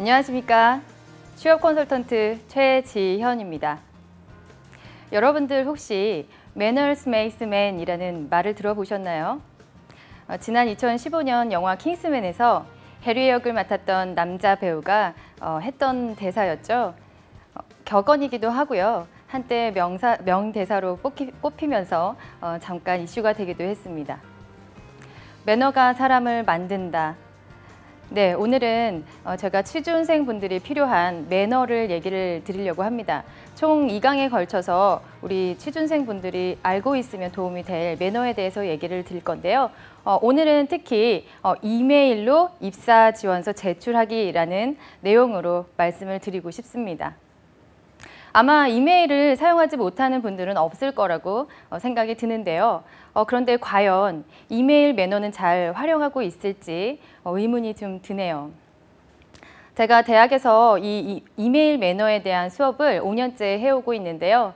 안녕하십니까. 취업 컨설턴트 최지현입니다. 여러분들 혹시 Manners Makes Man이라는 말을 들어보셨나요? 지난 2015년 영화 킹스맨에서 해리 역을 맡았던 남자 배우가 했던 대사였죠. 격언이기도 하고요. 한때 명대사로 꼽히면서 잠깐 이슈가 되기도 했습니다. 매너가 사람을 만든다. 네, 오늘은 제가 취준생 분들이 필요한 매너를 얘기를 드리려고 합니다. 총 2강에 걸쳐서 우리 취준생 분들이 알고 있으면 도움이 될 매너에 대해서 얘기를 드릴 건데요. 오늘은 특히 이메일로 입사 지원서 제출하기라는 내용으로 말씀을 드리고 싶습니다. 아마 이메일을 사용하지 못하는 분들은 없을 거라고 생각이 드는데요. 그런데 과연 이메일 매너는 잘 활용하고 있을지 의문이 좀 드네요. 제가 대학에서 이 이메일 매너에 대한 수업을 5년째 해오고 있는데요.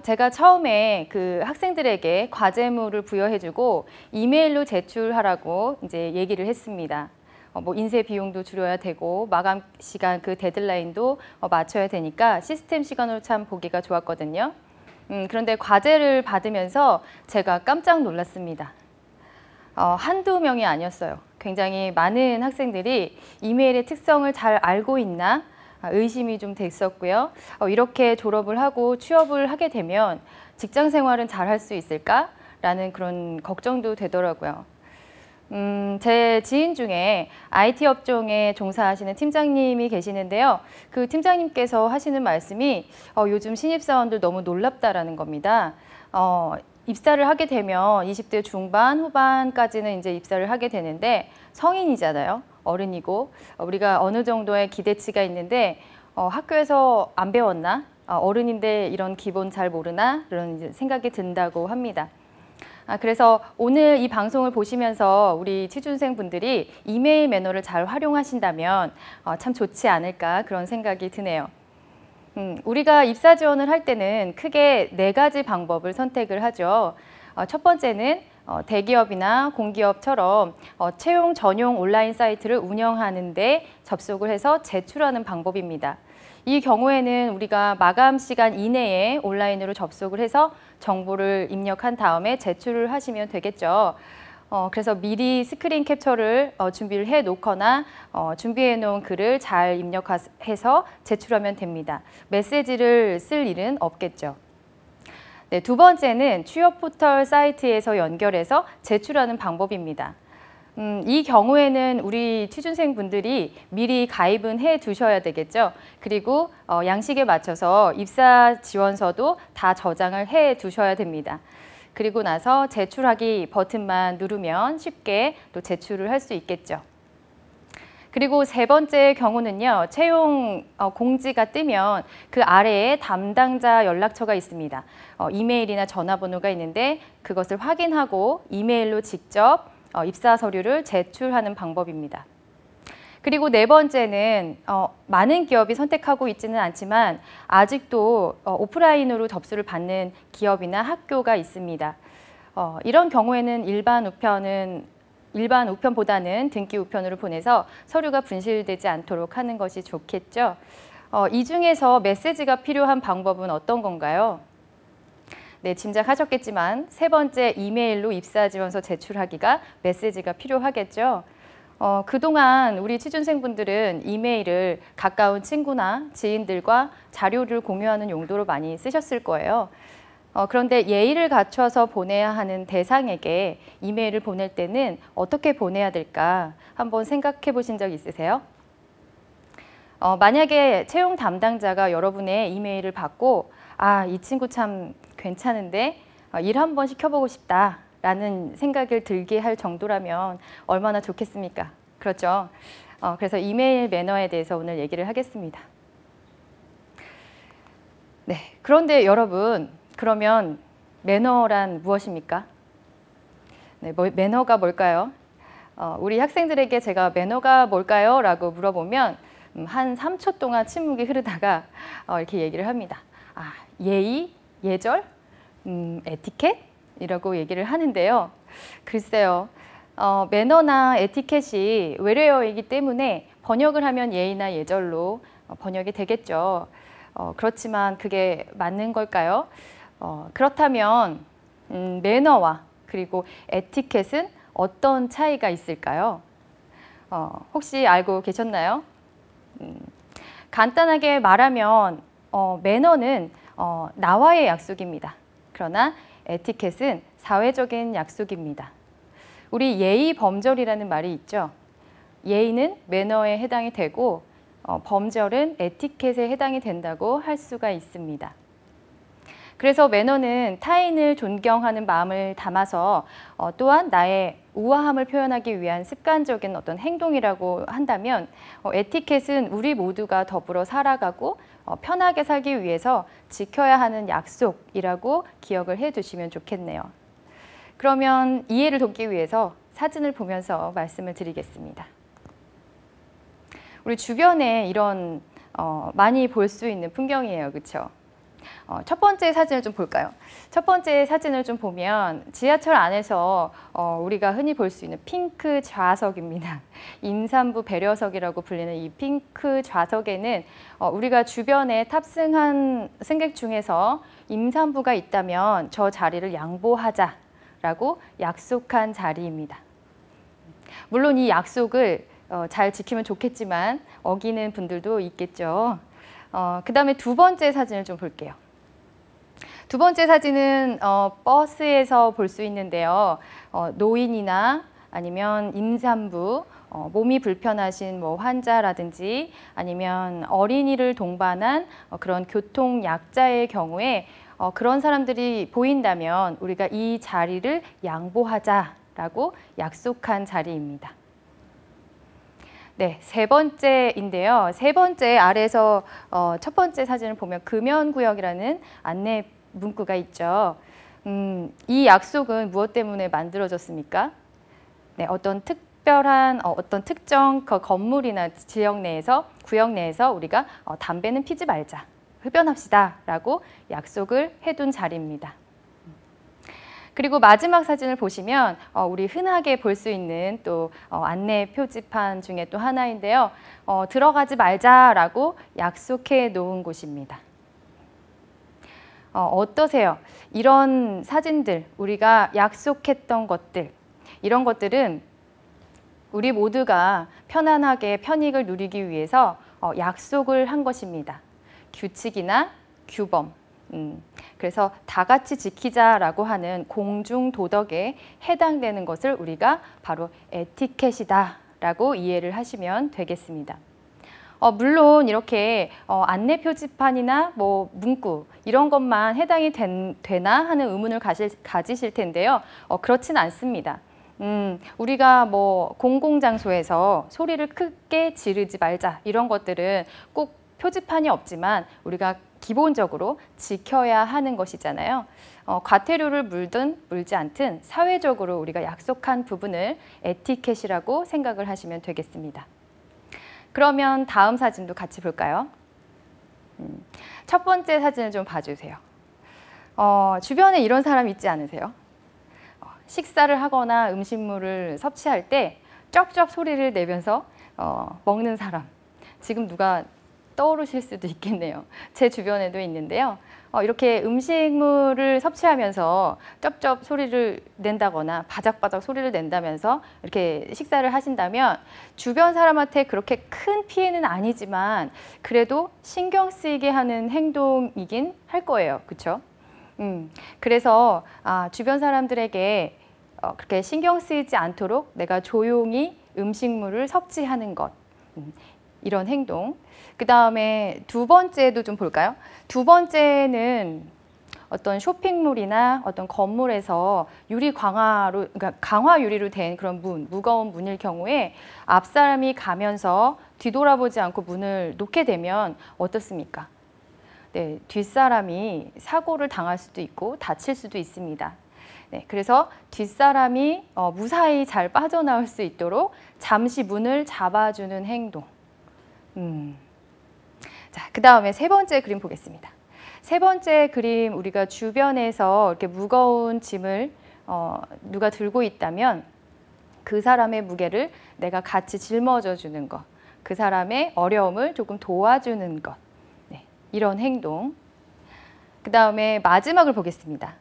제가 처음에 그 학생들에게 과제물을 부여해주고 이메일로 제출하라고 이제 얘기를 했습니다. 인쇄 비용도 줄여야 되고 마감 시간 그 데드라인도 맞춰야 되니까 시스템 시간으로 참 보기가 좋았거든요. 그런데 과제를 받으면서 제가 깜짝 놀랐습니다. 한두 명이 아니었어요. 굉장히 많은 학생들이 이메일의 특성을 잘 알고 있나 의심이 좀 됐었고요. 이렇게 졸업을 하고 취업을 하게 되면 직장 생활은 잘 할 수 있을까라는 그런 걱정도 되더라고요. 제 지인 중에 IT 업종에 종사하시는 팀장님이 계시는데요. 그 팀장님께서 하시는 말씀이 요즘 신입사원들 너무 놀랍다라는 겁니다. 입사를 하게 되면 20대 중반, 후반까지는 이제 입사를 하게 되는데 성인이잖아요. 어른이고 우리가 어느 정도의 기대치가 있는데 학교에서 안 배웠나? 어른인데 이런 기본 잘 모르나? 그런 이제 생각이 든다고 합니다. 그래서 오늘 이 방송을 보시면서 우리 취준생 분들이 이메일 매너를 잘 활용하신다면 참 좋지 않을까 그런 생각이 드네요. 우리가 입사 지원을 할 때는 크게 4가지 방법을 선택을 하죠. 첫 번째는 대기업이나 공기업처럼 채용 전용 온라인 사이트를 운영하는 데 접속을 해서 제출하는 방법입니다. 이 경우에는 우리가 마감 시간 이내에 온라인으로 접속을 해서 정보를 입력한 다음에 제출을 하시면 되겠죠. 그래서 미리 스크린 캡처를 준비를 해 놓거나 준비해 놓은 글을 잘 입력해서 제출하면 됩니다. 메시지를 쓸 일은 없겠죠. 네, 두 번째는 취업 포털 사이트에서 연결해서 제출하는 방법입니다. 이 경우에는 우리 취준생 분들이 미리 가입은 해 두셔야 되겠죠. 그리고 양식에 맞춰서 입사 지원서도 다 저장을 해 두셔야 됩니다. 그리고 나서 제출하기 버튼만 누르면 쉽게 또 제출을 할 수 있겠죠. 그리고 세 번째 경우는요. 채용 공지가 뜨면 그 아래에 담당자 연락처가 있습니다. 이메일이나 전화번호가 있는데 그것을 확인하고 이메일로 직접 입사 서류를 제출하는 방법입니다. 그리고 네 번째는 많은 기업이 선택하고 있지는 않지만 아직도 오프라인으로 접수를 받는 기업이나 학교가 있습니다. 이런 경우에는 일반 우편보다는 등기 우편으로 보내서 서류가 분실되지 않도록 하는 것이 좋겠죠. 이 중에서 메시지가 필요한 방법은 어떤 건가요? 네, 짐작하셨겠지만 세 번째 이메일로 입사 지원서 제출하기가 메시지가 필요하겠죠. 그동안 우리 취준생분들은 이메일을 가까운 친구나 지인들과 자료를 공유하는 용도로 많이 쓰셨을 거예요. 그런데 예의를 갖춰서 보내야 하는 대상에게 이메일을 보낼 때는 어떻게 보내야 될까 한번 생각해 보신 적 있으세요? 만약에 채용 담당자가 여러분의 이메일을 받고 이 친구 참 괜찮은데 일 한번 시켜보고 싶다라는 생각을 들게 할 정도라면 얼마나 좋겠습니까? 그렇죠? 그래서 이메일 매너에 대해서 오늘 얘기를 하겠습니다. 네, 그런데 여러분, 그러면 매너란 무엇입니까? 네, 매너가 뭘까요? 우리 학생들에게 제가 매너가 뭘까요? 라고 물어보면 한 3초 동안 침묵이 흐르다가 이렇게 얘기를 합니다. 예의, 예절, 에티켓? 이라고 얘기를 하는데요. 글쎄요. 매너나 에티켓이 외래어이기 때문에 번역을 하면 예의나 예절로 번역이 되겠죠. 그렇지만 그게 맞는 걸까요? 그렇다면 매너와 그리고 에티켓은 어떤 차이가 있을까요? 혹시 알고 계셨나요? 간단하게 말하면 매너는 나와의 약속입니다. 그러나 에티켓은 사회적인 약속입니다. 우리 예의 범절이라는 말이 있죠. 예의는 매너에 해당이 되고 범절은 에티켓에 해당이 된다고 할 수가 있습니다. 그래서 매너는 타인을 존경하는 마음을 담아서 또한 나의 우아함을 표현하기 위한 습관적인 어떤 행동이라고 한다면 에티켓은 우리 모두가 더불어 살아가고 편하게 살기 위해서 지켜야 하는 약속이라고 기억을 해두시면 좋겠네요. 그러면 이해를 돕기 위해서 사진을 보면서 말씀을 드리겠습니다. 우리 주변에 이런 많이 볼 수 있는 풍경이에요. 그렇죠? 첫 번째 사진을 좀 볼까요? 첫 번째 사진을 좀 보면 지하철 안에서 우리가 흔히 볼 수 있는 핑크 좌석입니다. 임산부 배려석이라고 불리는 이 핑크 좌석에는 우리가 주변에 탑승한 승객 중에서 임산부가 있다면 저 자리를 양보하자라고 약속한 자리입니다. 물론 이 약속을 잘 지키면 좋겠지만 어기는 분들도 있겠죠. 그 다음에 두 번째 사진을 좀 볼게요. 두 번째 사진은 버스에서 볼 수 있는데요. 노인이나 아니면 임산부, 몸이 불편하신 환자라든지 아니면 어린이를 동반한 그런 교통약자의 경우에 그런 사람들이 보인다면 우리가 이 자리를 양보하자라고 약속한 자리입니다. 네, 세 번째인데요. 세 번째 아래에서 첫 번째 사진을 보면 금연구역이라는 안내 문구가 있죠. 이 약속은 무엇 때문에 만들어졌습니까? 네, 어떤 특별한 어떤 특정 건물이나 지역 내에서 구역 내에서 우리가 담배는 피지 말자, 흡연합시다라고 약속을 해둔 자리입니다. 그리고 마지막 사진을 보시면 우리 흔하게 볼 수 있는 또 안내 표지판 중에 또 하나인데요. 들어가지 말자라고 약속해 놓은 곳입니다. 어떠세요? 이런 사진들, 우리가 약속했던 것들, 이런 것들은 우리 모두가 편안하게 편익을 누리기 위해서 약속을 한 것입니다. 규칙이나 규범. 그래서 다 같이 지키자라고 하는 공중 도덕에 해당되는 것을 우리가 바로 에티켓이다라고 이해를 하시면 되겠습니다. 물론 이렇게 안내 표지판이나 문구 이런 것만 해당이 되나 하는 의문을 가지실 텐데요. 그렇진 않습니다. 우리가 공공장소에서 소리를 크게 지르지 말자 이런 것들은 꼭 표지판이 없지만 우리가 기본적으로 지켜야 하는 것이잖아요. 과태료를 물든 물지 않든 사회적으로 우리가 약속한 부분을 에티켓이라고 생각을 하시면 되겠습니다. 그러면 다음 사진도 같이 볼까요? 첫 번째 사진을 좀 봐주세요. 주변에 이런 사람 있지 않으세요? 식사를 하거나 음식물을 섭취할 때 쩝쩝 소리를 내면서 먹는 사람. 지금 누가 떠오르실 수도 있겠네요. 제 주변에도 있는데요. 이렇게 음식물을 섭취하면서 쩝쩝 소리를 낸다거나 바작바작 소리를 낸다면서 이렇게 식사를 하신다면 주변 사람한테 그렇게 큰 피해는 아니지만 그래도 신경 쓰이게 하는 행동이긴 할 거예요. 그렇죠? 그래서 주변 사람들에게 그렇게 신경 쓰이지 않도록 내가 조용히 음식물을 섭취하는 것. 이런 행동. 그 다음에 두 번째도 좀 볼까요? 두 번째는 어떤 쇼핑몰이나 어떤 건물에서 그러니까 강화 유리로 된 그런 무거운 문일 경우에 앞 사람이 가면서 뒤돌아보지 않고 문을 놓게 되면 어떻습니까? 네, 뒷사람이 사고를 당할 수도 있고 다칠 수도 있습니다. 네, 그래서 뒷사람이 무사히 잘 빠져나올 수 있도록 잠시 문을 잡아주는 행동. 자, 그 다음에 세 번째 그림 보겠습니다. 세 번째 그림, 우리가 주변에서 이렇게 무거운 짐을 누가 들고 있다면 그 사람의 무게를 내가 같이 짊어져 주는 것. 그 사람의 어려움을 조금 도와주는 것. 네, 이런 행동. 그 다음에 마지막을 보겠습니다.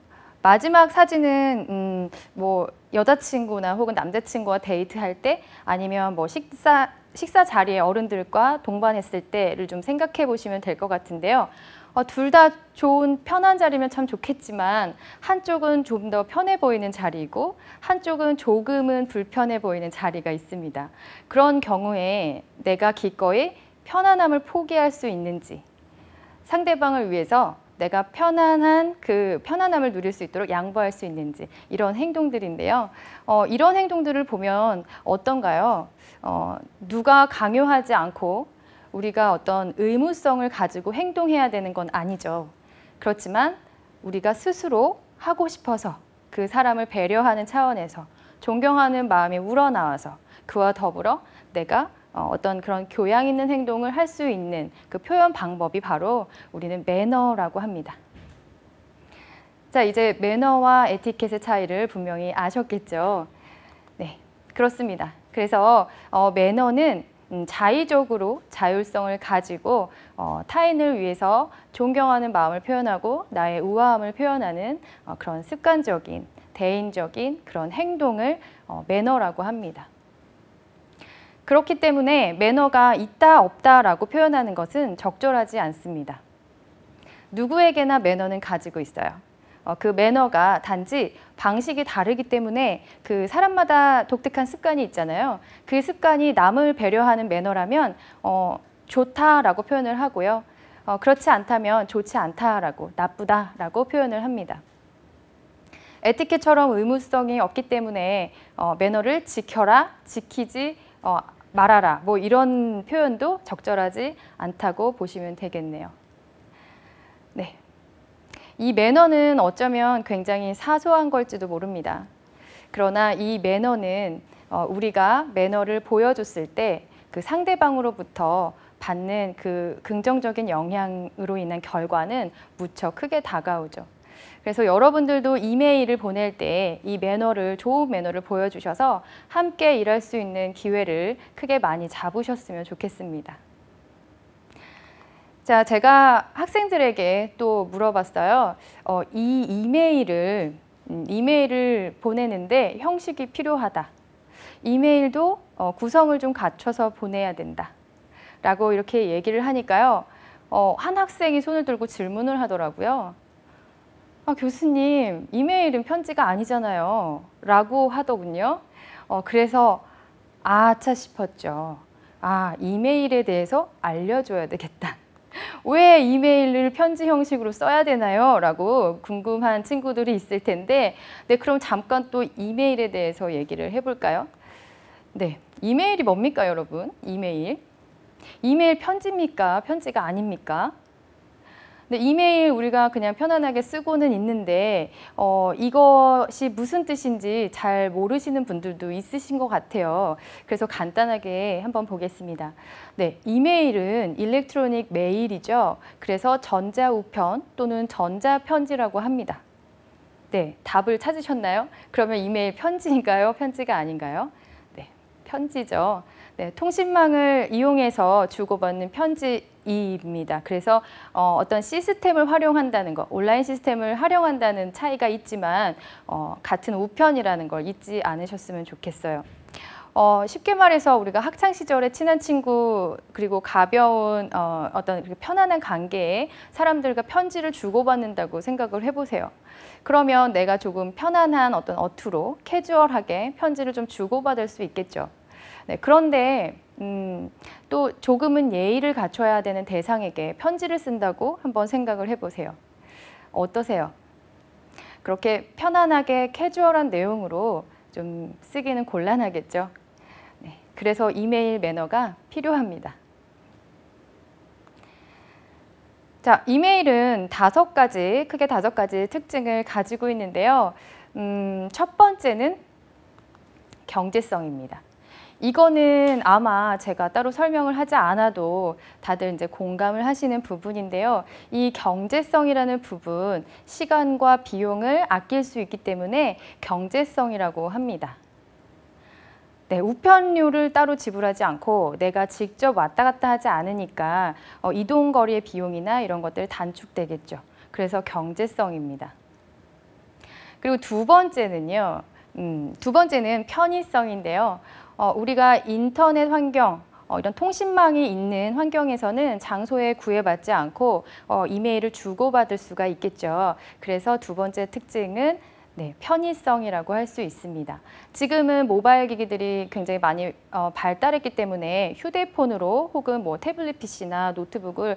마지막 사진은 뭐 여자친구나 혹은 남자친구와 데이트할 때 아니면 뭐 식사 자리에 어른들과 동반했을 때를 좀 생각해 보시면 될 것 같은데요. 둘 다 좋은 편한 자리면 참 좋겠지만 한쪽은 좀 더 편해 보이는 자리이고 한쪽은 조금은 불편해 보이는 자리가 있습니다. 그런 경우에 내가 기꺼이 편안함을 포기할 수 있는지, 상대방을 위해서 내가 편안한 그 편안함을 누릴 수 있도록 양보할 수 있는지, 이런 행동들인데요. 이런 행동들을 보면 어떤가요? 누가 강요하지 않고 우리가 어떤 의무성을 가지고 행동해야 되는 건 아니죠. 그렇지만 우리가 스스로 하고 싶어서 그 사람을 배려하는 차원에서 존경하는 마음이 우러나와서 그와 더불어 내가 어떤 그런 교양 있는 행동을 할 수 있는 그 표현 방법이 바로 우리는 매너라고 합니다. 자, 이제 매너와 에티켓의 차이를 분명히 아셨겠죠? 네, 그렇습니다. 그래서 매너는 자의적으로 자율성을 가지고 타인을 위해서 존경하는 마음을 표현하고 나의 우아함을 표현하는 그런 습관적인, 대인적인 그런 행동을 매너라고 합니다. 그렇기 때문에 매너가 있다 없다라고 표현하는 것은 적절하지 않습니다. 누구에게나 매너는 가지고 있어요. 그 매너가 단지 방식이 다르기 때문에 그 사람마다 독특한 습관이 있잖아요. 그 습관이 남을 배려하는 매너라면 좋다라고 표현을 하고요. 그렇지 않다면 좋지 않다라고, 나쁘다라고 표현을 합니다. 에티켓처럼 의무성이 없기 때문에 매너를 지켜라, 지키지 말아라, 뭐 이런 표현도 적절하지 않다고 보시면 되겠네요. 네. 이 매너는 어쩌면 굉장히 사소한 걸지도 모릅니다. 그러나 이 매너는 우리가 매너를 보여줬을 때 그 상대방으로부터 받는 그 긍정적인 영향으로 인한 결과는 무척 크게 다가오죠. 그래서 여러분들도 이메일을 보낼 때 이 매너를, 좋은 매너를 보여주셔서 함께 일할 수 있는 기회를 크게 많이 잡으셨으면 좋겠습니다. 자, 제가 학생들에게 또 물어봤어요. 이 이메일을 보내는데 형식이 필요하다. 이메일도 구성을 좀 갖춰서 보내야 된다. 라고 이렇게 얘기를 하니까요. 한 학생이 손을 들고 질문을 하더라고요. 교수님, 이메일은 편지가 아니잖아요. 라고 하더군요. 그래서 아차 싶었죠. 이메일에 대해서 알려줘야 되겠다. 왜 이메일을 편지 형식으로 써야 되나요? 라고 궁금한 친구들이 있을 텐데, 네, 그럼 잠깐 또 이메일에 대해서 얘기를 해볼까요? 네, 이메일이 뭡니까, 여러분? 이메일 편지입니까? 편지가 아닙니까? 네, 이메일 우리가 그냥 편안하게 쓰고는 있는데 이것이 무슨 뜻인지 잘 모르시는 분들도 있으신 것 같아요. 그래서 간단하게 한번 보겠습니다. 네, 이메일은 일렉트로닉 메일이죠. 그래서 전자우편 또는 전자편지라고 합니다. 네, 답을 찾으셨나요? 그러면 이메일 편지인가요? 편지가 아닌가요? 네, 편지죠. 네, 통신망을 이용해서 주고받는 편지입니다. 그래서 어떤 시스템을 활용한다는 것, 온라인 시스템을 활용한다는 차이가 있지만 같은 우편이라는 걸 잊지 않으셨으면 좋겠어요. 쉽게 말해서 우리가 학창 시절에 친한 친구 그리고 가벼운 어떤 편안한 관계에 사람들과 편지를 주고받는다고 생각을 해보세요. 그러면 내가 조금 편안한 어떤 어투로 캐주얼하게 편지를 좀 주고받을 수 있겠죠. 네, 그런데 또 조금은 예의를 갖춰야 되는 대상에게 편지를 쓴다고 한번 생각을 해보세요. 어떠세요? 그렇게 편안하게 캐주얼한 내용으로 좀 쓰기는 곤란하겠죠. 네, 그래서 이메일 매너가 필요합니다. 자, 이메일은 크게 다섯 가지 특징을 가지고 있는데요. 첫 번째는 경제성입니다. 이거는 아마 제가 따로 설명을 하지 않아도 다들 이제 공감을 하시는 부분인데요. 이 경제성이라는 부분, 시간과 비용을 아낄 수 있기 때문에 경제성이라고 합니다. 네, 우편료를 따로 지불하지 않고 내가 직접 왔다 갔다 하지 않으니까 이동 거리의 비용이나 이런 것들이 단축되겠죠. 그래서 경제성입니다. 그리고 두 번째는요. 두 번째는 편의성인데요. 우리가 인터넷 환경, 이런 통신망이 있는 환경에서는 장소에 구애받지 않고 이메일을 주고받을 수가 있겠죠. 그래서 두 번째 특징은 네, 편의성이라고 할 수 있습니다. 지금은 모바일 기기들이 굉장히 많이 발달했기 때문에 휴대폰으로 혹은 뭐 태블릿 PC나 노트북을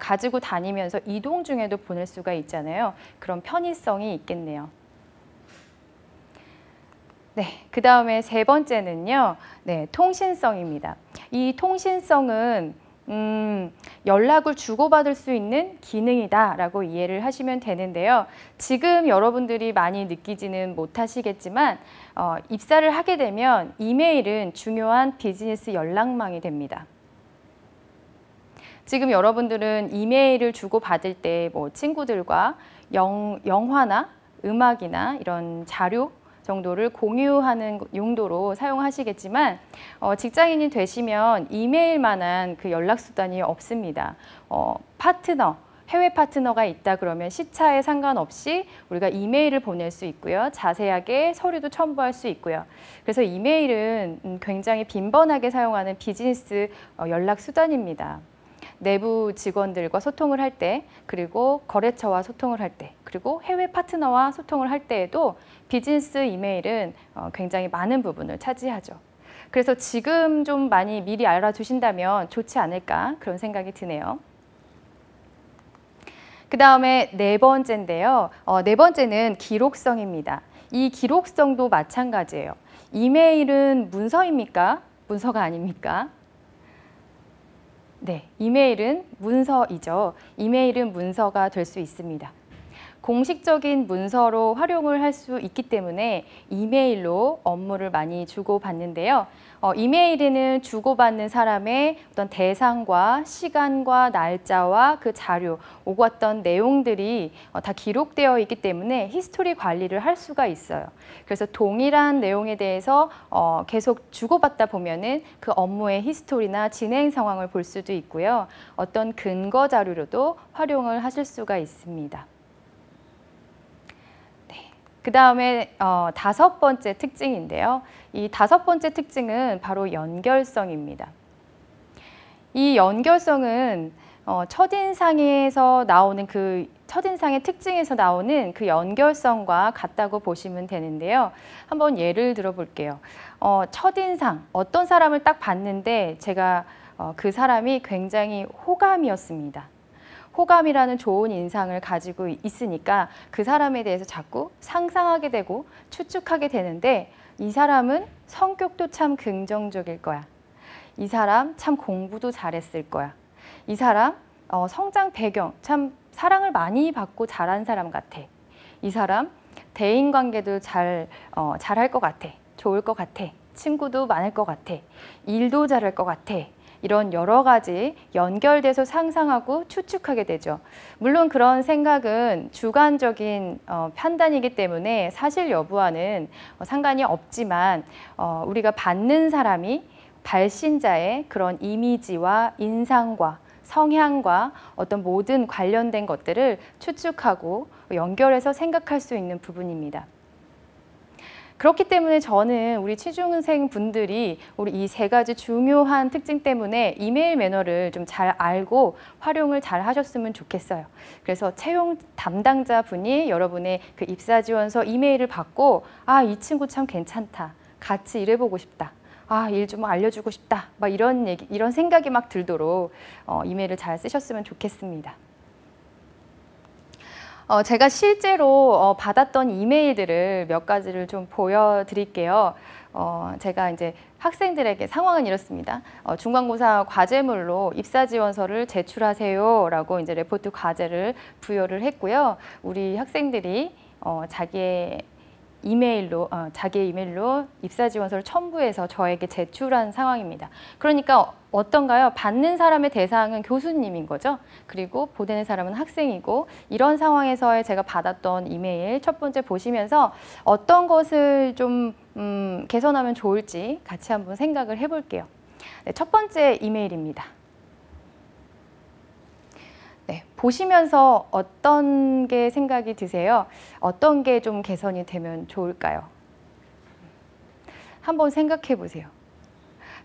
가지고 다니면서 이동 중에도 보낼 수가 있잖아요. 그런 편의성이 있겠네요. 네, 그 다음에 세 번째는요, 네, 통신성입니다. 이 통신성은 연락을 주고받을 수 있는 기능이다라고 이해를 하시면 되는데요. 지금 여러분들이 많이 느끼지는 못하시겠지만 입사를 하게 되면 이메일은 중요한 비즈니스 연락망이 됩니다. 지금 여러분들은 이메일을 주고받을 때 뭐 친구들과 영화나 음악이나 이런 자료 정도를 공유하는 용도로 사용하시겠지만 직장인이 되시면 이메일만한 그 연락수단이 없습니다. 파트너, 해외 파트너가 있다 그러면 시차에 상관없이 우리가 이메일을 보낼 수 있고요. 자세하게 서류도 첨부할 수 있고요. 그래서 이메일은 굉장히 빈번하게 사용하는 비즈니스 연락수단입니다. 내부 직원들과 소통을 할 때, 그리고 거래처와 소통을 할 때, 그리고 해외 파트너와 소통을 할 때에도 비즈니스 이메일은 굉장히 많은 부분을 차지하죠. 그래서 지금 좀 많이 미리 알아두신다면 좋지 않을까 그런 생각이 드네요. 그 다음에 네 번째인데요. 네 번째는 기록성입니다. 이 기록성도 마찬가지예요. 이메일은 문서입니까? 문서가 아닙니까? 네, 이메일은 문서이죠. 이메일은 문서가 될 수 있습니다. 공식적인 문서로 활용을 할 수 있기 때문에 이메일로 업무를 많이 주고받는데요. 이메일에는 주고받는 사람의 어떤 대상과 시간과 날짜와 그 자료, 오고 갔던 내용들이 다 기록되어 있기 때문에 히스토리 관리를 할 수가 있어요. 그래서 동일한 내용에 대해서 계속 주고받다 보면은 그 업무의 히스토리나 진행 상황을 볼 수도 있고요. 어떤 근거 자료로도 활용을 하실 수가 있습니다. 그 다음에 다섯 번째 특징인데요. 이 다섯 번째 특징은 바로 연결성입니다. 이 연결성은 첫인상에서 나오는 첫인상의 특징에서 나오는 그 연결성과 같다고 보시면 되는데요. 한번 예를 들어 볼게요. 첫인상, 어떤 사람을 딱 봤는데 제가 그 사람이 굉장히 호감이었습니다. 호감이라는 좋은 인상을 가지고 있으니까 그 사람에 대해서 자꾸 상상하게 되고 추측하게 되는데 이 사람은 성격도 참 긍정적일 거야. 이 사람 참 공부도 잘했을 거야. 이 사람 성장 배경 참 사랑을 많이 받고 자란 사람 같아. 이 사람 대인관계도 잘할 것 같아. 좋을 것 같아. 친구도 많을 것 같아. 일도 잘할 것 같아. 이런 여러 가지 연결돼서 상상하고 추측하게 되죠. 물론 그런 생각은 주관적인 판단이기 때문에 사실 여부와는 상관이 없지만 우리가 받는 사람이 발신자의 그런 이미지와 인상과 성향과 어떤 모든 관련된 것들을 추측하고 연결해서 생각할 수 있는 부분입니다. 그렇기 때문에 저는 우리 취준생 분들이 우리 이 세 가지 중요한 특징 때문에 이메일 매너를 좀 잘 알고 활용을 잘 하셨으면 좋겠어요. 그래서 채용 담당자 분이 여러분의 그 입사 지원서 이메일을 받고 이 친구 참 괜찮다. 같이 일해보고 싶다. 일 좀 알려주고 싶다. 막 이런 생각이 막 들도록 이메일을 잘 쓰셨으면 좋겠습니다. 제가 실제로 받았던 이메일들을 몇 가지를 좀 보여드릴게요. 제가 이제 학생들에게 상황은 이렇습니다. 중간고사 과제물로 입사지원서를 제출하세요 라고 이제 레포트 과제를 부여를 했고요. 우리 학생들이 자기의 이메일로 입사지원서를 첨부해서 저에게 제출한 상황입니다. 그러니까 어떤가요? 받는 사람의 대상은 교수님인 거죠. 그리고 보내는 사람은 학생이고 이런 상황에서의 제가 받았던 이메일 첫 번째 보시면서 어떤 것을 좀 개선하면 좋을지 같이 한번 생각을 해볼게요. 네, 첫 번째 이메일입니다. 네, 보시면서 어떤 게 생각이 드세요? 어떤 게 좀 개선이 되면 좋을까요? 한번 생각해 보세요.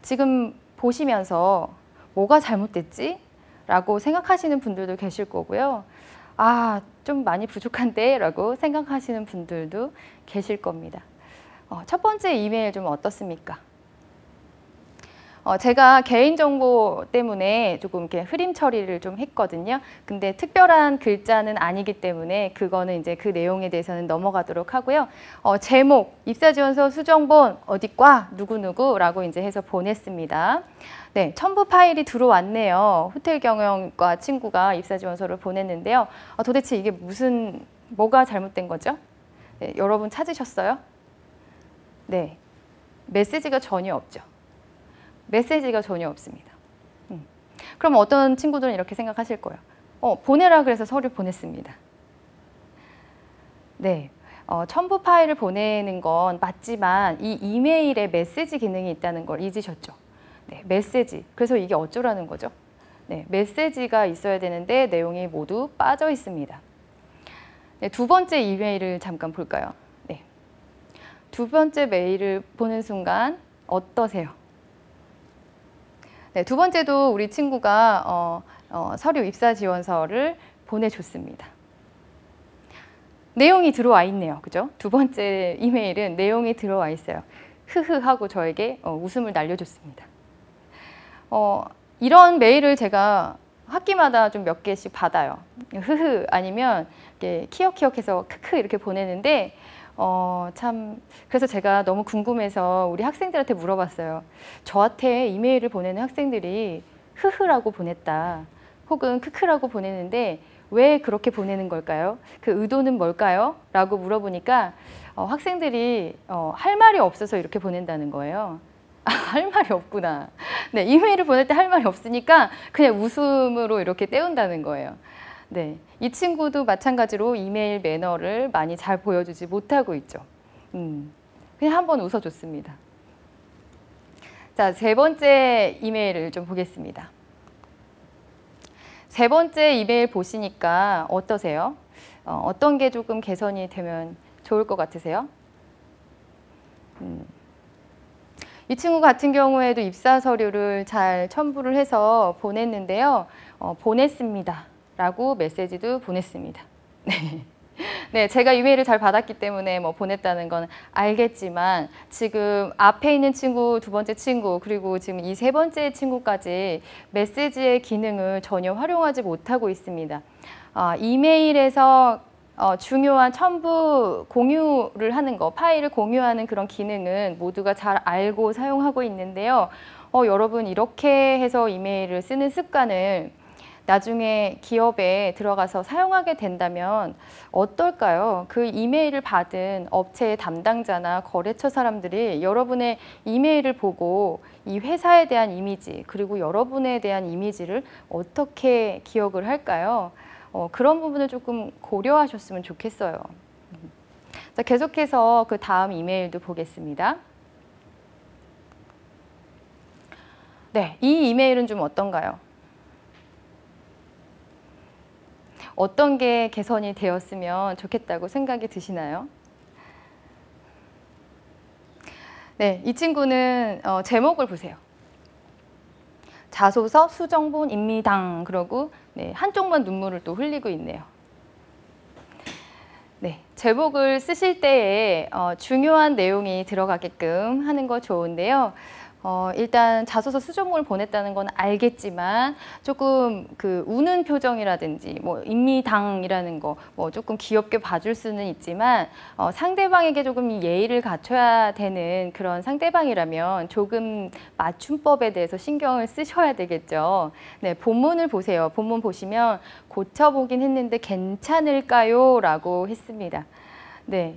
지금 보시면서 뭐가 잘못됐지? 라고 생각하시는 분들도 계실 거고요. 아, 좀 많이 부족한데? 라고 생각하시는 분들도 계실 겁니다. 첫 번째 이메일 좀 어떻습니까? 제가 개인정보 때문에 조금 이렇게 흐림 처리를 좀 했거든요. 근데 특별한 글자는 아니기 때문에 그거는 이제 그 내용에 대해서는 넘어가도록 하고요. 제목, 입사지원서 수정본 어디과 누구누구라고 이제 해서 보냈습니다. 네, 첨부 파일이 들어왔네요. 호텔 경영과 친구가 입사지원서를 보냈는데요. 도대체 이게 뭐가 잘못된 거죠? 네, 여러분 찾으셨어요? 네, 메시지가 전혀 없죠. 메시지가 전혀 없습니다. 그럼 어떤 친구들은 이렇게 생각하실 거예요. 보내라 그래서 서류 보냈습니다. 네, 첨부 파일을 보내는 건 맞지만 이 이메일에 메시지 기능이 있다는 걸 잊으셨죠? 네, 메시지. 그래서 이게 어쩌라는 거죠? 네, 메시지가 있어야 되는데 내용이 모두 빠져 있습니다. 네, 두 번째 이메일을 잠깐 볼까요? 네, 두 번째 메일을 보는 순간 어떠세요? 네, 두 번째도 우리 친구가 서류 입사 지원서를 보내줬습니다. 내용이 들어와 있네요. 그죠? 두 번째 이메일은 내용이 들어와 있어요. 흐흐 하고 저에게 웃음을 날려줬습니다. 이런 메일을 제가 학기마다 좀 몇 개씩 받아요. 흐흐 아니면 이렇게 키역키역해서 크크 이렇게 보내는데 그래서 제가 너무 궁금해서 우리 학생들한테 물어봤어요. 저한테 이메일을 보내는 학생들이 흐흐라고 보냈다. 혹은 크크라고 보내는데 왜 그렇게 보내는 걸까요? 그 의도는 뭘까요? 라고 물어보니까 학생들이 할 말이 없어서 이렇게 보낸다는 거예요. 할 말이 없구나. 네, 이메일을 보낼 때 할 말이 없으니까 그냥 웃음으로 이렇게 때운다는 거예요. 네, 이 친구도 마찬가지로 이메일 매너를 많이 잘 보여주지 못하고 있죠. 그냥 한번 웃어줬습니다. 자, 세 번째 이메일을 좀 보겠습니다. 세 번째 이메일 보시니까 어떠세요? 어떤 게 조금 개선이 되면 좋을 것 같으세요? 이 친구 같은 경우에도 입사 서류를 잘 첨부를 해서 보냈는데요. 보냈습니다. 라고 메시지도 보냈습니다. 네. 네, 제가 이메일을 잘 받았기 때문에 뭐 보냈다는 건 알겠지만 지금 앞에 있는 친구, 두 번째 친구, 그리고 지금 이 세 번째 친구까지 메시지의 기능을 전혀 활용하지 못하고 있습니다. 이메일에서 중요한 첨부 공유를 하는 거, 파일을 공유하는 그런 기능은 모두가 잘 알고 사용하고 있는데요. 여러분 이렇게 해서 이메일을 쓰는 습관을 나중에 기업에 들어가서 사용하게 된다면 어떨까요? 그 이메일을 받은 업체의 담당자나 거래처 사람들이 여러분의 이메일을 보고 이 회사에 대한 이미지 그리고 여러분에 대한 이미지를 어떻게 기억을 할까요? 그런 부분을 조금 고려하셨으면 좋겠어요. 자, 계속해서 그 다음 이메일도 보겠습니다. 네, 이 이메일은 좀 어떤가요? 어떤 게 개선이 되었으면 좋겠다고 생각이 드시나요? 네, 이 친구는 제목을 보세요. 자소서 수정본입니다. 그러고 네, 한쪽만 눈물을 또 흘리고 있네요. 네, 제목을 쓰실 때에 중요한 내용이 들어가게끔 하는 거 좋은데요. 일단 자소서 수정본을 보냈다는 건 알겠지만 조금 그 우는 표정이라든지 뭐 임미당이라는 거 뭐 조금 귀엽게 봐줄 수는 있지만 상대방에게 조금 예의를 갖춰야 되는 그런 상대방이라면 조금 맞춤법에 대해서 신경을 쓰셔야 되겠죠. 네, 본문을 보세요. 본문 보시면 고쳐보긴 했는데 괜찮을까요? 라고 했습니다. 네.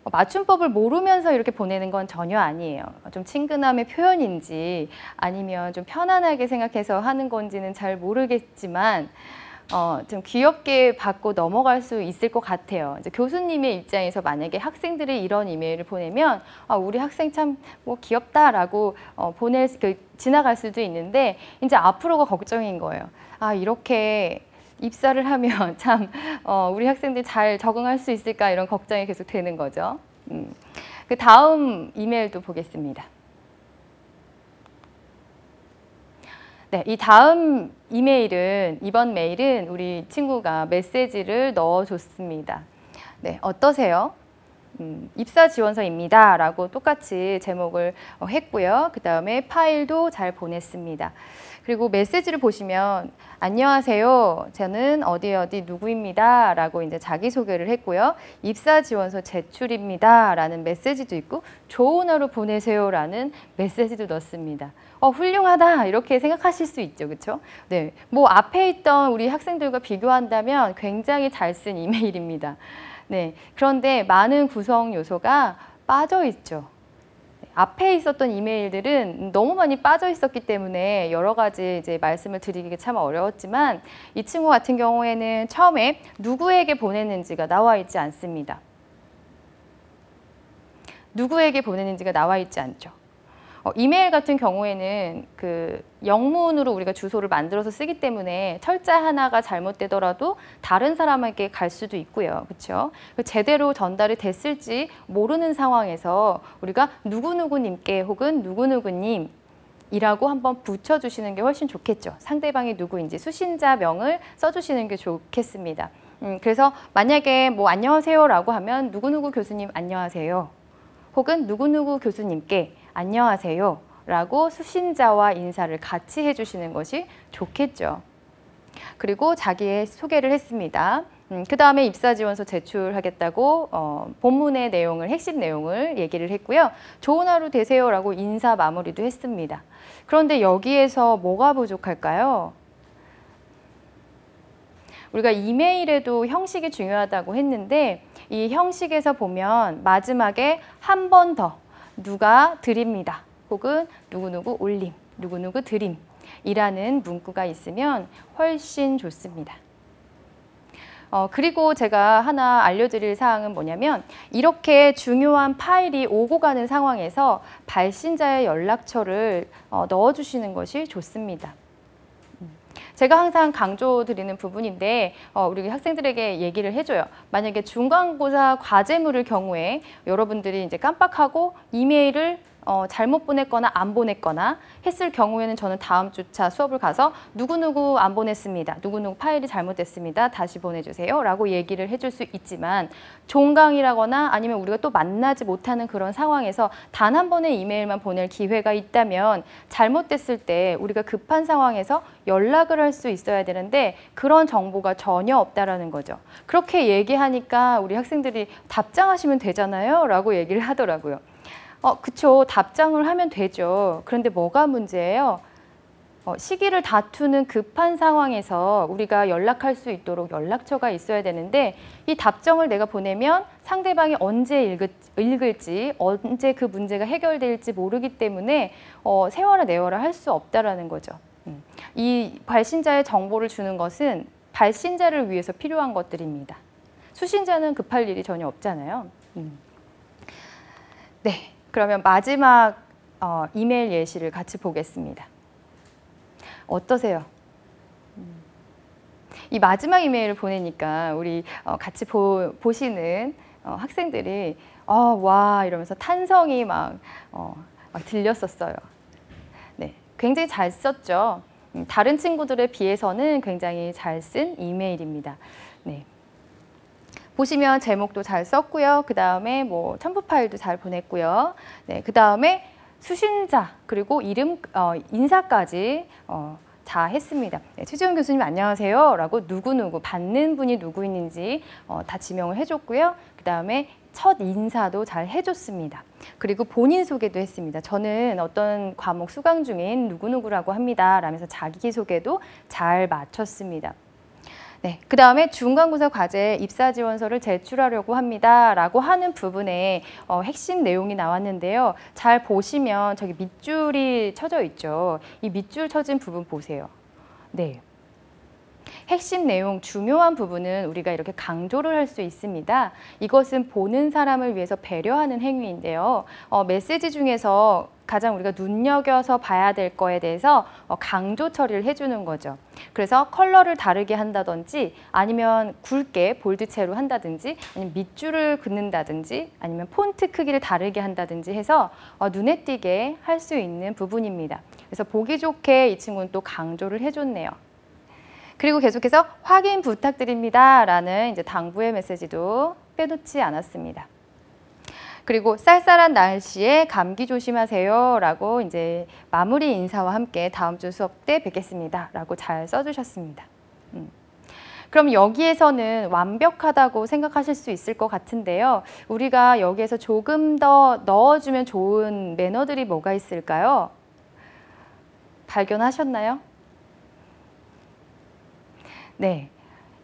맞춤법을 모르면서 이렇게 보내는 건 전혀 아니에요. 좀 친근함의 표현인지 아니면 좀 편안하게 생각해서 하는 건지는 잘 모르겠지만 좀 귀엽게 받고 넘어갈 수 있을 것 같아요. 이제 교수님의 입장에서 만약에 학생들이 이런 이메일을 보내면 우리 학생 참 뭐 귀엽다라고 지나갈 수도 있는데 이제 앞으로가 걱정인 거예요. 이렇게 입사를 하면 참 우리 학생들 잘 적응할 수 있을까 이런 걱정이 계속 되는 거죠. 그 다음 이메일도 보겠습니다. 네, 이 다음 이번 메일은 우리 친구가 메시지를 넣어줬습니다. 네, 어떠세요? 입사 지원서입니다. 라고 똑같이 제목을 했고요. 그 다음에 파일도 잘 보냈습니다. 그리고 메시지를 보시면 안녕하세요. 저는 어디 누구입니다. 라고 이제 자기소개를 했고요. 입사 지원서 제출입니다. 라는 메시지도 있고 좋은 하루 보내세요. 라는 메시지도 넣습니다. 훌륭하다. 이렇게 생각하실 수 있죠. 그렇죠? 네, 뭐 앞에 있던 우리 학생들과 비교한다면 굉장히 잘 쓴 이메일입니다. 네, 그런데 많은 구성 요소가 빠져 있죠. 앞에 있었던 이메일들은 너무 많이 빠져 있었기 때문에 여러 가지 이제 말씀을 드리기가 참 어려웠지만 이 친구 같은 경우에는 처음에 누구에게 보냈는지가 나와 있지 않습니다. 누구에게 보냈는지가 나와 있지 않죠. 이메일 같은 경우에는 그 영문으로 우리가 주소를 만들어서 쓰기 때문에 철자 하나가 잘못되더라도 다른 사람에게 갈 수도 있고요. 그렇죠? 제대로 전달이 됐을지 모르는 상황에서 우리가 누구누구님께 혹은 누구누구님 이라고 한번 붙여주시는 게 훨씬 좋겠죠. 상대방이 누구인지 수신자명을 써주시는 게 좋겠습니다. 그래서 만약에 뭐 안녕하세요라고 하면 누구누구 교수님 안녕하세요. 혹은 누구누구 교수님께 안녕하세요 라고 수신자와 인사를 같이 해주시는 것이 좋겠죠. 그리고 자기의 소개를 했습니다. 그 다음에 입사지원서 제출하겠다고 본문의 내용을, 핵심 내용을 얘기를 했고요. 좋은 하루 되세요 라고 인사 마무리도 했습니다. 그런데 여기에서 뭐가 부족할까요? 우리가 이메일에도 형식이 중요하다고 했는데 이 형식에서 보면 마지막에 한 번 더 누가 드립니다. 혹은 누구누구 올림, 누구누구 드림 이라는 문구가 있으면 훨씬 좋습니다. 그리고 제가 하나 알려드릴 사항은 뭐냐면 이렇게 중요한 파일이 오고 가는 상황에서 발신자의 연락처를 넣어주시는 것이 좋습니다. 제가 항상 강조드리는 부분인데 우리 학생들에게 얘기를 해줘요. 만약에 중간고사 과제물일 경우에 여러분들이 이제 깜빡하고 이메일을 잘못 보냈거나 안 보냈거나 했을 경우에는 저는 다음 주차 수업을 가서 누구누구 안 보냈습니다. 누구누구 파일이 잘못됐습니다. 다시 보내주세요. 라고 얘기를 해줄 수 있지만 종강이라거나 아니면 우리가 또 만나지 못하는 그런 상황에서 단 한 번의 이메일만 보낼 기회가 있다면 잘못됐을 때 우리가 급한 상황에서 연락을 할 수 있어야 되는데 그런 정보가 전혀 없다라는 거죠. 그렇게 얘기하니까 우리 학생들이 답장하시면 되잖아요. 라고 얘기를 하더라고요. 그쵸. 답장을 하면 되죠. 그런데 뭐가 문제예요? 시기를 다투는 급한 상황에서 우리가 연락할 수 있도록 연락처가 있어야 되는데 이 답장을 내가 보내면 상대방이 언제 읽을지 언제 그 문제가 해결될지 모르기 때문에 세워라 내워라 할 수 없다라는 거죠. 이 발신자의 정보를 주는 것은 발신자를 위해서 필요한 것들입니다. 수신자는 급할 일이 전혀 없잖아요. 네. 그러면 마지막 이메일 예시를 같이 보겠습니다. 어떠세요? 이 마지막 이메일을 보내니까 우리 같이 보시는 학생들이 와 이러면서 탄성이 막 들렸었어요. 네, 굉장히 잘 썼죠. 다른 친구들에 비해서는 굉장히 잘 쓴 이메일입니다. 네. 보시면 제목도 잘 썼고요. 그 다음에 뭐 첨부 파일도 잘 보냈고요. 네, 그 다음에 수신자 그리고 이름 인사까지 다 했습니다. 네, 최지원 교수님 안녕하세요 라고 누구누구 받는 분이 누구인지 다 지명을 해줬고요. 그 다음에 첫 인사도 잘 해줬습니다. 그리고 본인 소개도 했습니다. 저는 어떤 과목 수강 중인 누구누구라고 합니다 라면서 자기소개도 잘 마쳤습니다. 네, 그 다음에 중간고사 과제에 입사 지원서를 제출하려고 합니다 라고 하는 부분에 핵심 내용이 나왔는데요. 잘 보시면 저기 밑줄이 쳐져 있죠. 이 밑줄 쳐진 부분 보세요. 네. 핵심 내용, 중요한 부분은 우리가 이렇게 강조를 할 수 있습니다. 이것은 보는 사람을 위해서 배려하는 행위인데요. 메시지 중에서 가장 우리가 눈여겨서 봐야 될 거에 대해서 강조 처리를 해주는 거죠. 그래서 컬러를 다르게 한다든지 아니면 굵게 볼드체로 한다든지 아니면 밑줄을 긋는다든지 아니면 폰트 크기를 다르게 한다든지 해서 눈에 띄게 할 수 있는 부분입니다. 그래서 보기 좋게 이 친구는 또 강조를 해줬네요. 그리고 계속해서 확인 부탁드립니다 라는 이제 당부의 메시지도 빼놓지 않았습니다. 그리고 쌀쌀한 날씨에 감기 조심하세요 라고 이제 마무리 인사와 함께 다음 주 수업 때 뵙겠습니다 라고 잘 써주셨습니다. 그럼 여기에서는 완벽하다고 생각하실 수 있을 것 같은데요. 우리가 여기에서 조금 더 넣어주면 좋은 매너들이 뭐가 있을까요? 발견하셨나요? 네,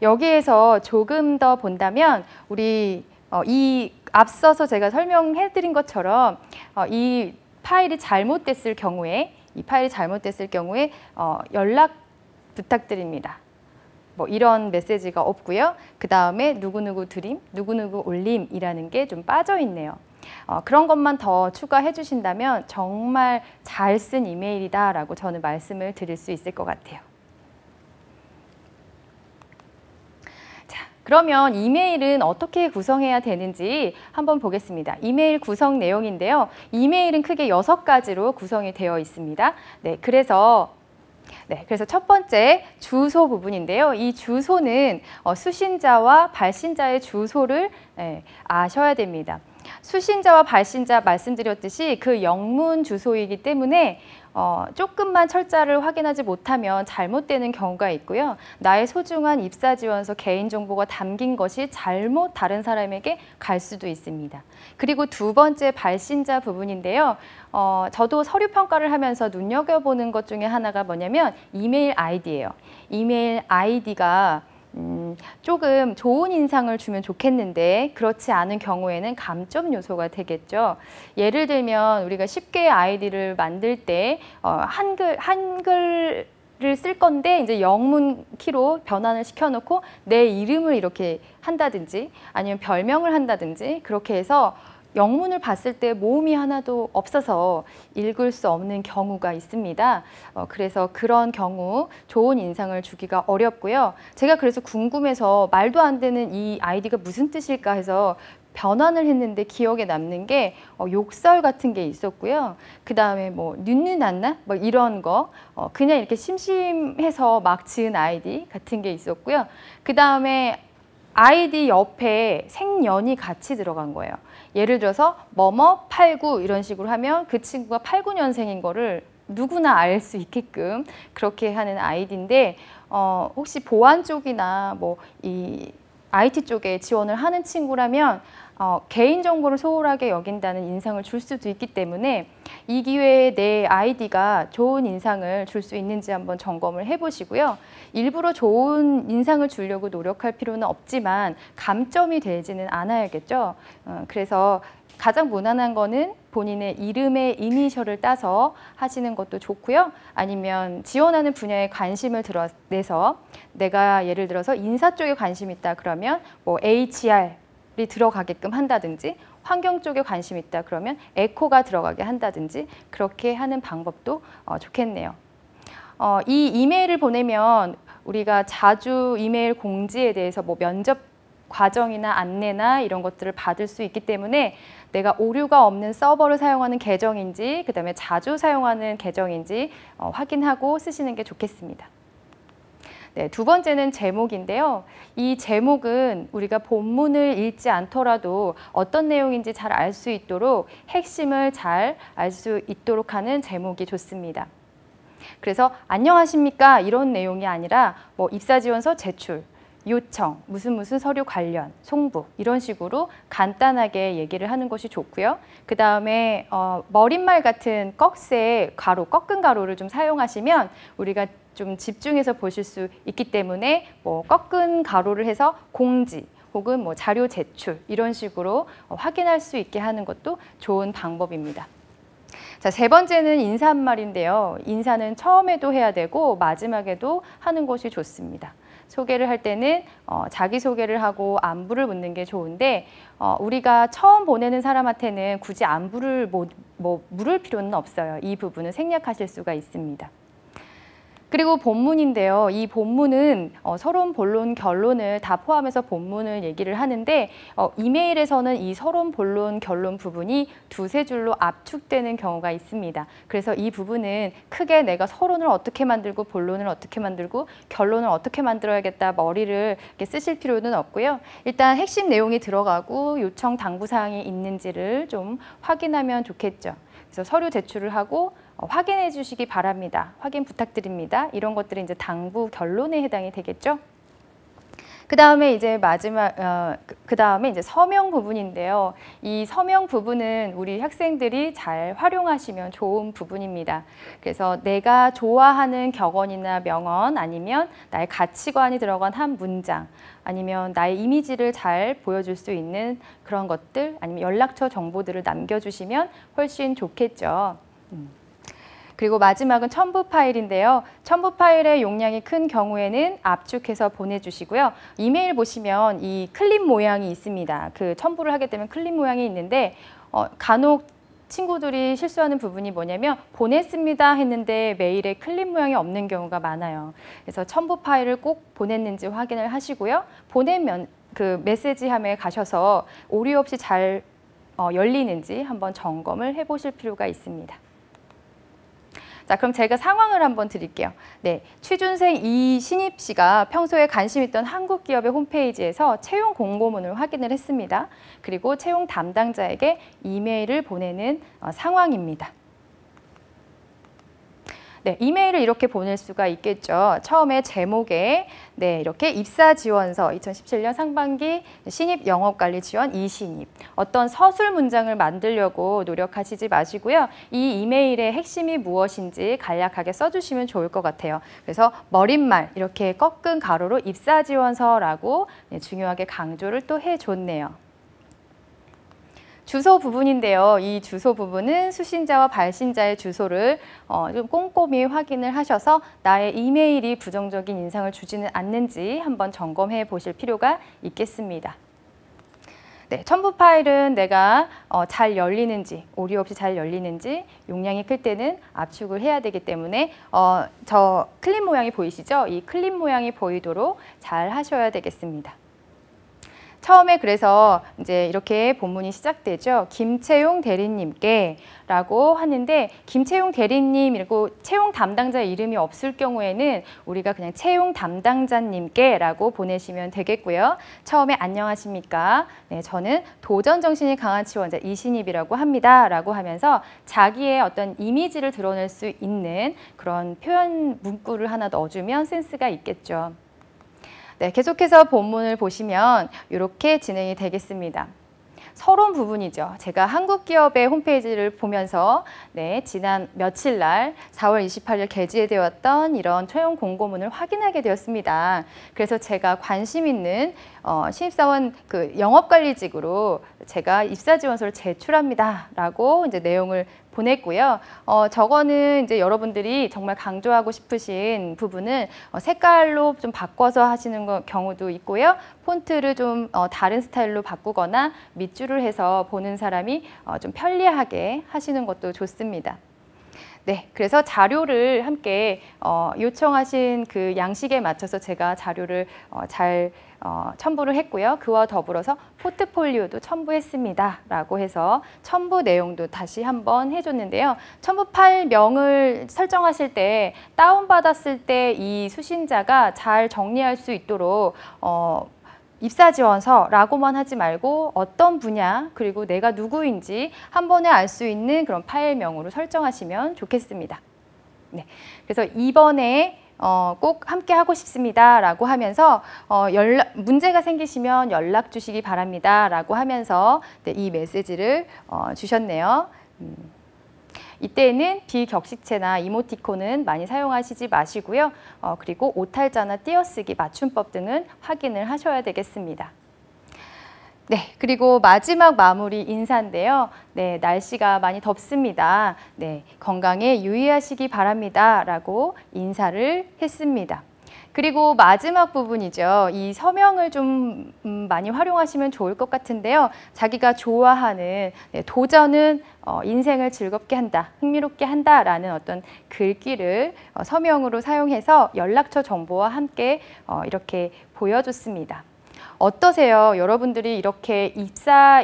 여기에서 조금 더 본다면 우리 이 앞서서 제가 설명해드린 것처럼 이 파일이 잘못됐을 경우에 연락 부탁드립니다. 뭐 이런 메시지가 없고요. 그 다음에 누구누구 드림, 누구누구 올림이라는 게 좀 빠져 있네요. 그런 것만 더 추가해 주신다면 정말 잘 쓴 이메일이다라고 저는 말씀을 드릴 수 있을 것 같아요. 그러면 이메일은 어떻게 구성해야 되는지 한번 보겠습니다. 이메일 구성 내용인데요. 이메일은 크게 6가지로 구성이 되어 있습니다. 네, 그래서 첫 번째 주소 부분인데요. 이 주소는 수신자와 발신자의 주소를 아셔야 됩니다. 수신자와 발신자 말씀드렸듯이 그 영문 주소이기 때문에 조금만 철자를 확인하지 못하면 잘못되는 경우가 있고요. 나의 소중한 입사지원서 개인정보가 담긴 것이 잘못 다른 사람에게 갈 수도 있습니다. 그리고 두 번째 발신자 부분인데요. 저도 서류 평가를 하면서 눈여겨보는 것 중에 하나가 뭐냐면 이메일 아이디예요. 이메일 아이디가 조금 좋은 인상을 주면 좋겠는데 그렇지 않은 경우에는 감점 요소가 되겠죠. 예를 들면 우리가 쉽게 아이디를 만들 때 한글을 쓸 건데 이제 영문 키로 변환을 시켜놓고 내 이름을 이렇게 한다든지 아니면 별명을 한다든지 그렇게 해서 영문을 봤을 때 모음이 하나도 없어서 읽을 수 없는 경우가 있습니다. 그래서 그런 경우 좋은 인상을 주기가 어렵고요. 제가 그래서 궁금해서 말도 안 되는 이 아이디가 무슨 뜻일까 해서 변환을 했는데 기억에 남는 게 욕설 같은 게 있었고요. 그 다음에 뭐 눈누난나 뭐 이런 거 그냥 이렇게 심심해서 막 지은 아이디 같은 게 있었고요. 그 다음에 아이디 옆에 생년이 같이 들어간 거예요. 예를 들어서 뭐뭐 89 이런 식으로 하면 그 친구가 89년생인 거를 누구나 알 수 있게끔 그렇게 하는 아이디인데 혹시 보안 쪽이나 뭐 이 IT 쪽에 지원을 하는 친구라면 개인정보를 소홀하게 여긴다는 인상을 줄 수도 있기 때문에 이 기회에 내 아이디가 좋은 인상을 줄 수 있는지 한번 점검을 해보시고요. 일부러 좋은 인상을 주려고 노력할 필요는 없지만 감점이 되지는 않아야겠죠. 그래서 가장 무난한 거는 본인의 이름의 이니셜을 따서 하시는 것도 좋고요. 아니면 지원하는 분야에 관심을 내서 내가 예를 들어서 인사 쪽에 관심 있다 그러면 뭐 HR이 들어가게끔 한다든지 환경 쪽에 관심 있다 그러면 에코가 들어가게 한다든지 그렇게 하는 방법도 좋겠네요. 이 이메일을 보내면 우리가 자주 이메일 공지에 대해서 뭐 면접 과정이나 안내나 이런 것들을 받을 수 있기 때문에 내가 오류가 없는 서버를 사용하는 계정인지 그다음에 자주 사용하는 계정인지 확인하고 쓰시는 게 좋겠습니다. 네, 두 번째는 제목인데요. 이 제목은 우리가 본문을 읽지 않더라도 어떤 내용인지 잘 알 수 있도록 핵심을 잘 알 수 있도록 하는 제목이 좋습니다. 그래서 안녕하십니까 이런 내용이 아니라 뭐 입사지원서 제출, 요청, 무슨 서류 관련, 송부 이런 식으로 간단하게 얘기를 하는 것이 좋고요. 그 다음에 머릿말 같은 꺽쇠 가로, 꺾은 가로를 좀 사용하시면 우리가 좀 집중해서 보실 수 있기 때문에 뭐 꺾은 가로를 해서 공지 혹은 뭐 자료 제출 이런 식으로 확인할 수 있게 하는 것도 좋은 방법입니다. 자, 세 번째는 인사말인데요. 인사는 처음에도 해야 되고 마지막에도 하는 것이 좋습니다. 소개를 할 때는 자기소개를 하고 안부를 묻는 게 좋은데 우리가 처음 보내는 사람한테는 굳이 안부를 물을 필요는 없어요. 이 부분은 생략하실 수가 있습니다. 그리고 본문인데요. 이 본문은 서론, 본론, 결론을 다 포함해서 본문을 얘기를 하는데 이메일에서는 이 서론, 본론, 결론 부분이 두세 줄로 압축되는 경우가 있습니다. 그래서 이 부분은 크게 내가 서론을 어떻게 만들고 본론을 어떻게 만들고 결론을 어떻게 만들어야겠다 머리를 이렇게 쓰실 필요는 없고요. 일단 핵심 내용이 들어가고 요청 당부사항이 있는지를 좀 확인하면 좋겠죠. 그래서 서류 제출을 하고 확인해 주시기 바랍니다. 확인 부탁드립니다. 이런 것들이 이제 당부 결론에 해당이 되겠죠. 그 다음에 이제 그 다음에 이제 서명 부분인데요. 이 서명 부분은 우리 학생들이 잘 활용하시면 좋은 부분입니다. 그래서 내가 좋아하는 격언이나 명언 아니면 나의 가치관이 들어간 한 문장 아니면 나의 이미지를 잘 보여줄 수 있는 그런 것들 아니면 연락처 정보들을 남겨주시면 훨씬 좋겠죠. 그리고 마지막은 첨부 파일인데요. 첨부 파일의 용량이 큰 경우에는 압축해서 보내주시고요. 이메일 보시면 이 클립 모양이 있습니다. 그 첨부를 하게 되면 클립 모양이 있는데 간혹 친구들이 실수하는 부분이 뭐냐면 보냈습니다 했는데 메일에 클립 모양이 없는 경우가 많아요. 그래서 첨부 파일을 꼭 보냈는지 확인을 하시고요. 보내면 그 메시지함에 가셔서 오류 없이 잘 열리는지 한번 점검을 해보실 필요가 있습니다. 자, 그럼 제가 상황을 한번 드릴게요. 네, 취준생 이신입 씨가 평소에 관심 있던 한국 기업의 홈페이지에서 채용 공고문을 확인을 했습니다. 그리고 채용 담당자에게 이메일을 보내는 상황입니다. 네, 이메일을 이렇게 보낼 수가 있겠죠. 처음에 제목에 이렇게 입사 지원서 2017년 상반기 신입 영업관리 지원 이신입 어떤 서술 문장을 만들려고 노력하시지 마시고요. 이 이메일의 핵심이 무엇인지 간략하게 써주시면 좋을 것 같아요. 그래서 머릿말 이렇게 꺾은 가로로 입사 지원서라고 중요하게 강조를 또 해줬네요. 주소 부분인데요. 이 주소 부분은 수신자와 발신자의 주소를 좀 꼼꼼히 확인을 하셔서 나의 이메일이 부정적인 인상을 주지는 않는지 한번 점검해 보실 필요가 있겠습니다. 네, 첨부 파일은 내가 잘 열리는지, 오류 없이 잘 열리는지 용량이 클 때는 압축을 해야 되기 때문에 저 클립 모양이 보이시죠? 이 클립 모양이 보이도록 잘 하셔야 되겠습니다. 처음에 그래서 이제 이렇게 본문이 시작되죠. 김채용 대리님께 라고 하는데 김채용 대리님 이라고 채용 담당자 이름이 없을 경우에는 우리가 그냥 채용 담당자님께 라고 보내시면 되겠고요. 처음에 안녕하십니까. 네, 저는 도전 정신이 강한 지원자 이신입이라고 합니다. 라고 하면서 자기의 어떤 이미지를 드러낼 수 있는 그런 표현 문구를 하나 넣어주면 센스가 있겠죠. 네, 계속해서 본문을 보시면 이렇게 진행이 되겠습니다. 서론 부분이죠. 제가 한국 기업의 홈페이지를 보면서 지난 며칠 날 4월 28일 게재되었던 이런 채용 공고문을 확인하게 되었습니다. 그래서 제가 관심 있는 신입사원 그 영업관리직으로 제가 입사지원서를 제출합니다. 라고 이제 내용을 보냈고요. 저거는 이제 여러분들이 정말 강조하고 싶으신 부분을 색깔로 좀 바꿔서 하시는 경우도 있고요. 폰트를 좀 다른 스타일로 바꾸거나 밑줄을 해서 보는 사람이 좀 편리하게 하시는 것도 좋습니다. 네, 그래서 자료를 함께 요청하신 그 양식에 맞춰서 제가 자료를 잘 첨부를 했고요. 그와 더불어서 포트폴리오도 첨부했습니다. 라고 해서 첨부 내용도 다시 한번 해줬는데요. 첨부 파일명을 설정하실 때 다운받았을 때 이 수신자가 잘 정리할 수 있도록 입사지원서라고만 하지 말고 어떤 분야 그리고 내가 누구인지 한 번에 알 수 있는 그런 파일명으로 설정하시면 좋겠습니다. 네, 그래서 이번에 꼭 함께 하고 싶습니다 라고 하면서 문제가 생기시면 연락 주시기 바랍니다 라고 하면서 이 메시지를 주셨네요. 이때에는 비격식체나 이모티콘은 많이 사용하시지 마시고요. 그리고 오탈자나 띄어쓰기, 맞춤법 등은 확인을 하셔야 되겠습니다. 네, 그리고 마지막 마무리 인사인데요. 네, 날씨가 많이 덥습니다. 네, 건강에 유의하시기 바랍니다. 라고 인사를 했습니다. 그리고 마지막 부분이죠. 이 서명을 좀 많이 활용하시면 좋을 것 같은데요. 자기가 좋아하는 도전은 인생을 즐겁게 한다, 흥미롭게 한다라는 어떤 글귀를 서명으로 사용해서 연락처 정보와 함께 이렇게 보여줬습니다. 어떠세요? 여러분들이 이렇게 입사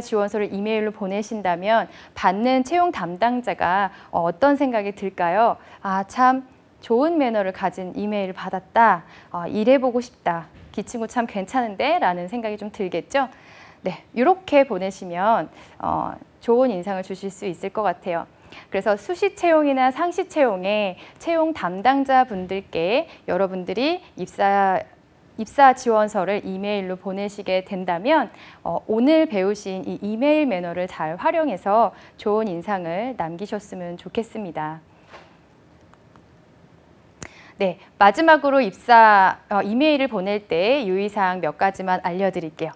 지원서를 이메일로 보내신다면 받는 채용 담당자가 어떤 생각이 들까요? 아, 참 좋은 매너를 가진 이메일을 받았다. 일해보고 싶다. 이 친구 참 괜찮은데? 라는 생각이 좀 들겠죠? 네, 이렇게 보내시면 좋은 인상을 주실 수 있을 것 같아요. 그래서 수시 채용이나 상시 채용에 채용 담당자 분들께 여러분들이 입사 지원서를 이메일로 보내시게 된다면 오늘 배우신 이 이메일 매너를 잘 활용해서 좋은 인상을 남기셨으면 좋겠습니다. 네, 마지막으로 이메일을 보낼 때 유의사항 몇 가지만 알려드릴게요.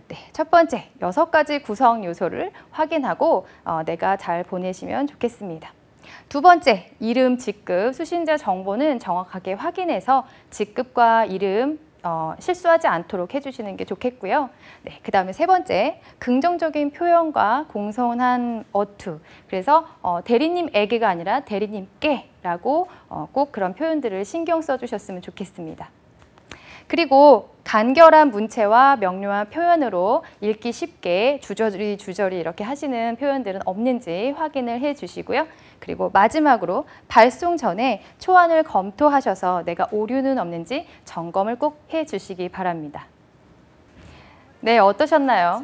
네, 첫 번째, 6가지 구성 요소를 확인하고 내가 잘 보내시면 좋겠습니다. 두 번째, 이름, 직급, 수신자 정보는 정확하게 확인해서 직급과 이름, 실수하지 않도록 해주시는 게 좋겠고요. 네, 그 다음에 세 번째, 긍정적인 표현과 공손한 어투. 그래서 대리님에게가 아니라 대리님께라고 꼭 그런 표현들을 신경 써주셨으면 좋겠습니다. 그리고 간결한 문체와 명료한 표현으로 읽기 쉽게 주저리 이렇게 하시는 표현들은 없는지 확인을 해주시고요. 그리고 마지막으로 발송 전에 초안을 검토하셔서 내가 오류는 없는지 점검을 꼭 해주시기 바랍니다. 네, 어떠셨나요?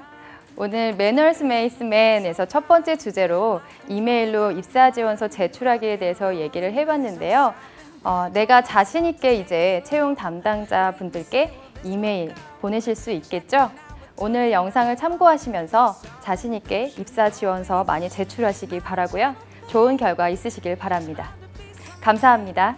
오늘 Manners Makes Man에서 첫 번째 주제로 이메일로 입사 지원서 제출하기에 대해서 얘기를 해봤는데요. 내가 자신 있게 이제 채용 담당자 분들께 이메일 보내실 수 있겠죠? 오늘 영상을 참고하시면서 자신 있게 입사 지원서 많이 제출하시기 바라고요. 좋은 결과 있으시길 바랍니다. 감사합니다.